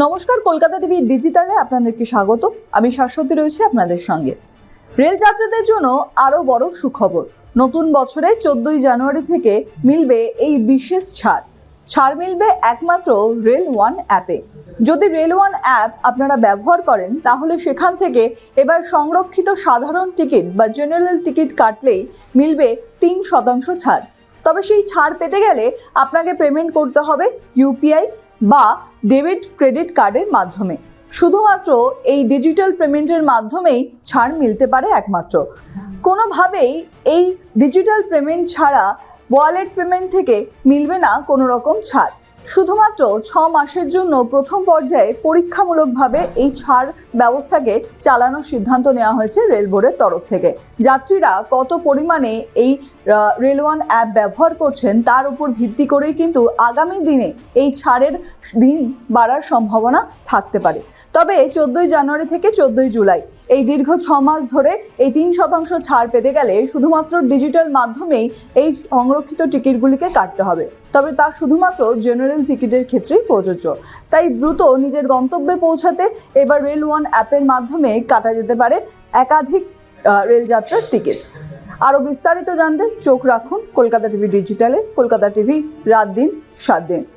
নমস্কার, কলকাতা টিভি ডিজিটালে আপনাদেরকে স্বাগত। আমি শাশ্বতী রয়েছি আপনাদের সঙ্গে। রেল যাত্রীদের জন্য আরো বড় সুখবর। নতুন বছরে 14ই জানুয়ারি থেকে মিলবে এই বিশেষ ছাড় মিলবে একমাত্র রেল ওয়ান অ্যাপে। যদি রেল ওয়ান অ্যাপ আপনারা ব্যবহার করেন তাহলে সেখান থেকে এবার সংরক্ষিত সাধারণ টিকিট বা জেনারেল টিকিট কাটলেই মিলবে 3% ছাড়। তবে সেই ছাড় পেতে গেলে আপনাকে পেমেন্ট করতে হবে ইউপিআই বা ডেবিট ক্রেডিট কার্ডের মাধ্যমে। শুধুমাত্র এই ডিজিটাল পেমেন্টের মাধ্যমেই ছাড় মিলতে পারে একমাত্র। কোনোভাবেই এই ডিজিটাল পেমেন্ট ছাড়া ওয়ালেট পেমেন্ট থেকে মিলবে না কোনো রকম ছাড়। শুধুমাত্র 6 মাসের জন্য প্রথম পর্যায়ে পরীক্ষামূলকভাবে এই ছাড় ব্যবস্থাকে চালানোর সিদ্ধান্ত নেওয়া হয়েছে রেল বোর্ডের তরফ থেকে। যাত্রীরা কত পরিমাণে এই রেল ওয়ান অ্যাপ ব্যবহার করছেন তার উপর ভিত্তি করেই কিন্তু আগামী দিনে এই ছাড়ের দিন বাড়ার সম্ভাবনা থাকতে পারে। তবে 14ই জানুয়ারি থেকে 14ই জুলাই এই দীর্ঘ 6 মাস ধরে এই 3% ছাড় পেতে গেলে শুধুমাত্র ডিজিটাল মাধ্যমেই এই সংরক্ষিত টিকিটগুলিকে কাটতে হবে। তবে তা শুধুমাত্র জেনারেল টিকিটের ক্ষেত্রেই প্রযোজ্য। তাই দ্রুত নিজের গন্তব্যে পৌঁছাতে এবার রেল ওয়ান অ্যাপের মাধ্যমে কাটা যেতে পারে একাধিক রেলযাত্রার টিকিট। আরও বিস্তারিত জানতে চোখ রাখুন কলকাতা টিভি ডিজিটালে। কলকাতা টিভি, রাত দিন 7 দিন।